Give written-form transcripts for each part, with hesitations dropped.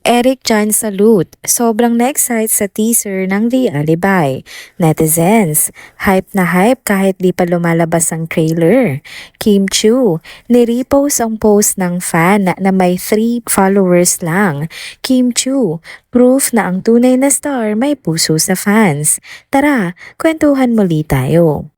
Eric Chan salute. Sobrang na-excite sa teaser ng The Alibi. Netizens, hype na hype kahit di pa lumalabas ang trailer. Kim Chiu, nirepost ang post ng fan na may 3 followers lang. Kim Chiu, proof na ang tunay na star may puso sa fans. Tara, kwentuhan muli tayo.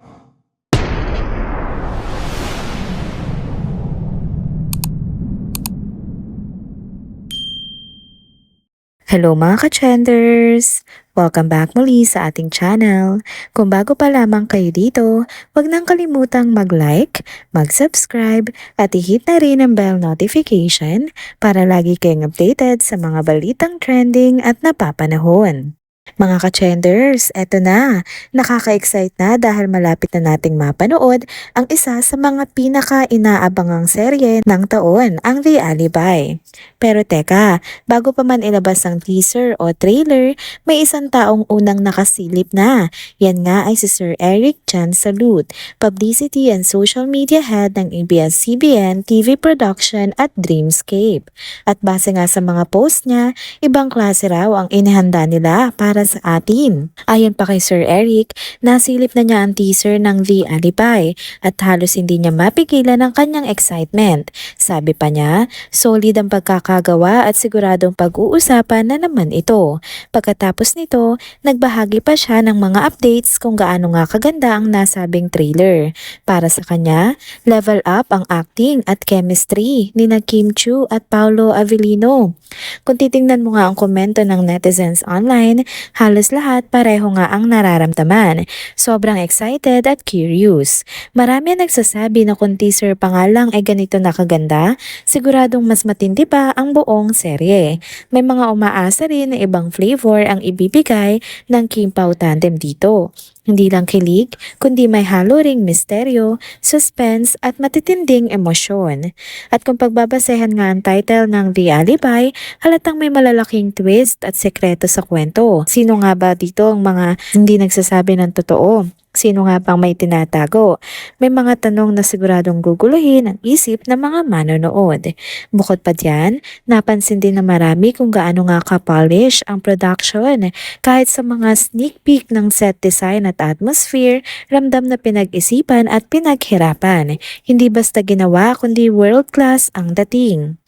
Hello mga ka-trenders! Welcome back muli sa ating channel. Kung bago pa lamang kayo dito, huwag nang kalimutang mag-like, mag-subscribe at i-hit na rin ang bell notification para lagi kayong updated sa mga balitang trending at napapanahon. Mga ka-trenders, eto na! Nakaka-excite na dahil malapit na nating mapanood ang isa sa mga pinaka-inaabangang serye ng taon, ang The Alibi. Pero teka, bago pa man ilabas ang teaser o trailer, may isang taong unang nakasilip na. Yan nga ay si Sir Eric Chan Salute, Publicity and Social Media Head ng ABS-CBN TV Production at Dreamscape. At base nga sa mga post niya, ibang klase raw ang inihanda nila para sa atin. Ayon pa kay Sir Eric, nasilip na niya ang teaser ng The Alibi at halos hindi niya mapigilan ang kanyang excitement. Sabi pa niya, solid ang pagkakagawa at siguradong pag-uusapan na naman ito. Pagkatapos nito, nagbahagi pa siya ng mga updates kung gaano nga kaganda ang nasabing trailer. Para sa kanya, level up ang acting at chemistry ni Kim Chiu at Paolo Avellino. Kung titingnan mo nga ang komento ng netizens online, halos lahat pareho nga ang nararamdaman. Sobrang excited at curious. Marami ang nagsasabi na kung teaser pa nga lang ay ganito nakaganda, siguradong mas matindi pa ang buong serye. May mga umaasa rin na ibang flavor ang ibibigay ng Kim Pao tandem dito. Hindi lang kilig, kundi may halo ring misteryo, suspense at matitinding emosyon. At kung pagbabasehan nga ang title ng The Alibi, halatang may malalaking twist at sekreto sa kwento. Sino nga ba dito ang mga hindi nagsasabi ng totoo? Sino nga bang may tinatago? May mga tanong na siguradong guguluhin ang isip ng mga manonood. Bukod pa diyan, napansin din na marami kung gaano nga ka-polish ang production. Kahit sa mga sneak peek ng set design at atmosphere, ramdam na pinag-isipan at pinaghirapan. Hindi basta ginawa kundi world class ang dating.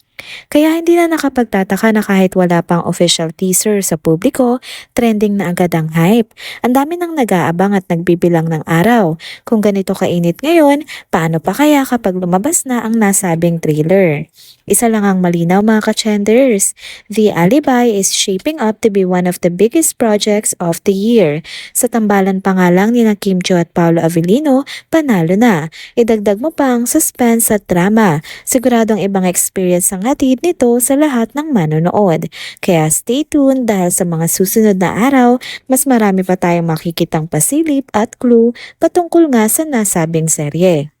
Kaya hindi na nakapagtataka na kahit wala pang official teaser sa publiko, trending na agad ang hype. Ang dami nang nag-aabang at nagbibilang ng araw. Kung ganito kainit ngayon, paano pa kaya kapag lumabas na ang nasabing trailer? Isa lang ang malinaw mga ka-trenders. The Alibi is shaping up to be one of the biggest projects of the year. Sa tambalan pa nga lang ni Kim Chiu at Paolo Avellino, panalo na. Idagdag mo pa ang suspense at drama. Siguradong ibang experience ang hatid nito sa lahat ng manonood. Kaya stay tuned dahil sa mga susunod na araw, mas marami pa tayong makikitang pasilip at clue patungkol nga sa nasabing serye.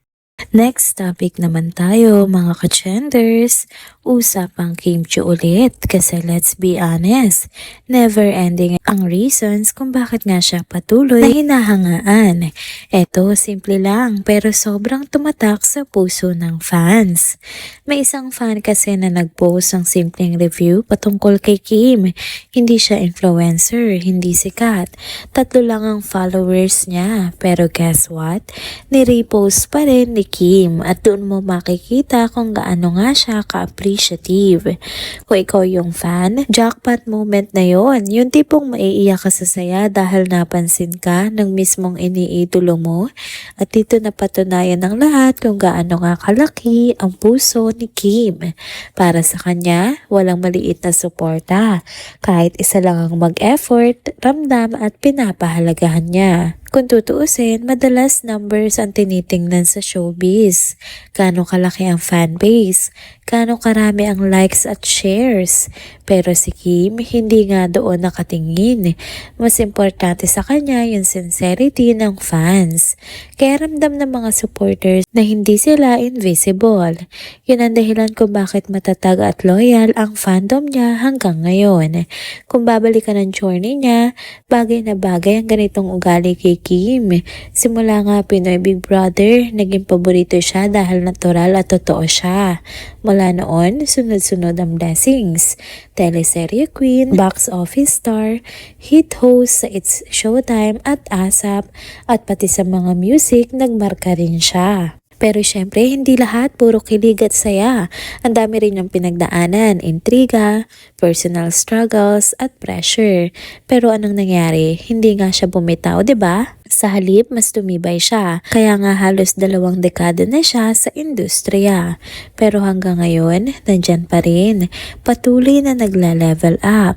Next topic naman tayo mga ka-trenders, usapang Kim Chiu ulit kasi let's be honest, never ending ang reasons kung bakit nga siya patuloy na hinahangaan. Eto, simple lang pero sobrang tumatak sa puso ng fans. May isang fan kasi na nag-post ng simpleng review patungkol kay Kim. Hindi siya influencer, hindi sikat. 3 lang ang followers niya pero guess what? Ni-repost pa rin ni Kim at doon mo makikita kung gaano nga siya ka-appreciative. Kung ikaw yung fan, jackpot moment na yon. Yung tipong maiiyak ka sa saya dahil napansin ka ng mismong iniidolo mo at dito napatunayan ng lahat kung gaano nga kalaki ang puso ni Kim. Para sa kanya, walang maliit na suporta. Kahit isa lang ang mag-effort, ramdam at pinapahalagahan niya. Kung tutuusin, madalas numbers ang tinitingnan sa showbiz. Gaano kalaki ang fanbase, gaano karami ang likes at shares. Pero si Kim, hindi nga doon nakatingin. Mas importante sa kanya yung sincerity ng fans. Kaya ramdam ng mga supporters na hindi sila invisible. Yun ang dahilan kung bakit matatag at loyal ang fandom niya hanggang ngayon. Kung babalikan ang journey niya, bagay na bagay ang ganitong ugali kay Kim. Simula nga Pinoy Big Brother, naging paborito siya dahil natural at totoo siya. Mula noon, sunod-sunod ang blessings. Teleserye queen, box office star, hit host sa It's Showtime at ASAP, at pati sa mga music nagmarka rin siya. Pero syempre, hindi lahat puro kilig at saya. Ang dami rin yung pinagdaanan, intriga, personal struggles at pressure. Pero anong nangyari? Hindi nga siya bumitaw, 'di ba? Sa halip, mas tumibay siya. Kaya nga halos 2 dekada na siya sa industriya. Pero hanggang ngayon, nandyan pa rin. Patuloy na nagla-level up.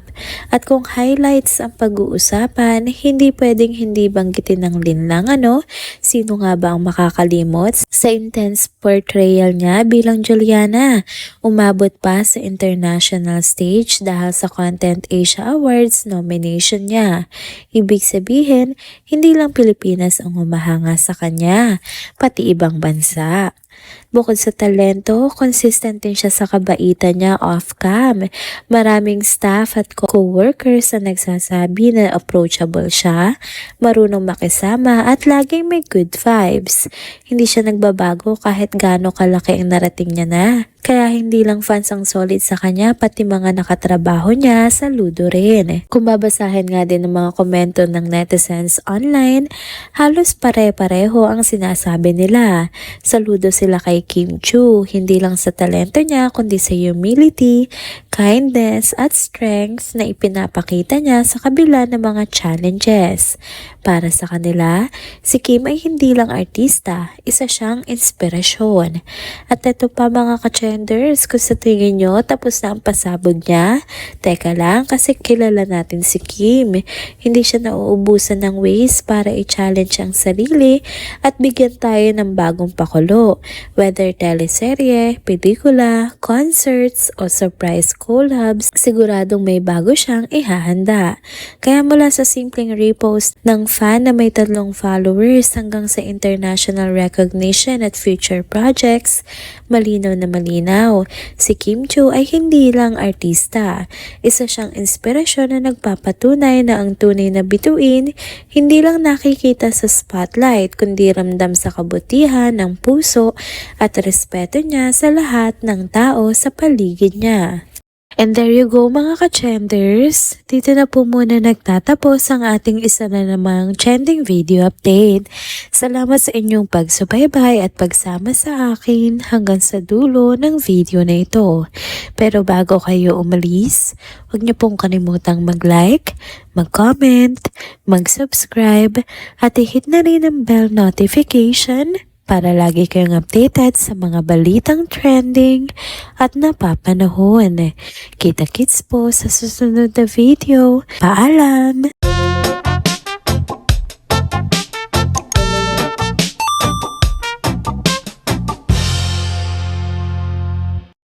At kung highlights ang pag-uusapan, hindi pwedeng hindi banggitin ng linlang Sino nga ba ang makakalimot sa intense portrayal niya bilang Juliana? Umabot pa sa international stage dahil sa Content Asia Awards nomination niya. Ibig sabihin, hindi lang Pilipinas ang humahanga sa kanya, pati ibang bansa. Bukod sa talento, consistent din siya sa kabaitan niya off-cam. Maraming staff at co-workers na nagsasabi na approachable siya, marunong makisama at laging may good vibes. Hindi siya nagbabago kahit gaano kalaki ang narating niya na. Kaya hindi lang fans ang solid sa kanya, pati mga nakatrabaho niya, saludo rin. Kung babasahin nga din ng mga komento ng netizens online, halos pare-pareho ang sinasabi nila. Saludo sila kay Kim Chiu, hindi lang sa talento niya kundi sa humility, kindness at strength na ipinapakita niya sa kabila ng mga challenges. Para sa kanila, si Kim ay hindi lang artista, isa siyang inspirasyon. At ito pa mga ka-chenders, kung sa tingin nyo tapos na ang pasabog niya, teka lang kasi kilala natin si Kim. Hindi siya nauubusan ng ways para i-challenge ang sarili at bigyan tayo ng bagong pakulo. Whether teleserye, pelikula, concerts o surprise collabs, siguradong may bago siyang ihahanda. Kaya mula sa simpleng repost ng fan na may 3 followers hanggang sa international recognition at future projects, malinaw na malinaw, si Kim Chiu ay hindi lang artista. Isa siyang inspirasyon na nagpapatunay na ang tunay na bituin hindi lang nakikita sa spotlight kundi ramdam sa kabutihan ng puso at respeto niya sa lahat ng tao sa paligid niya. And there you go mga ka-chenders. Dito na po muna nagtatapos ang ating isa na namang trending video update. Salamat sa inyong pagsubaybay at pagsama sa akin hanggang sa dulo ng video na ito. Pero bago kayo umalis, huwag niyo pong kalimutang mag-like, mag-comment, mag-subscribe at i-hit na rin ang bell notification para lagi kayong updated sa mga balitang trending at napapanahon. Kita-kits po sa susunod na video. Paalam!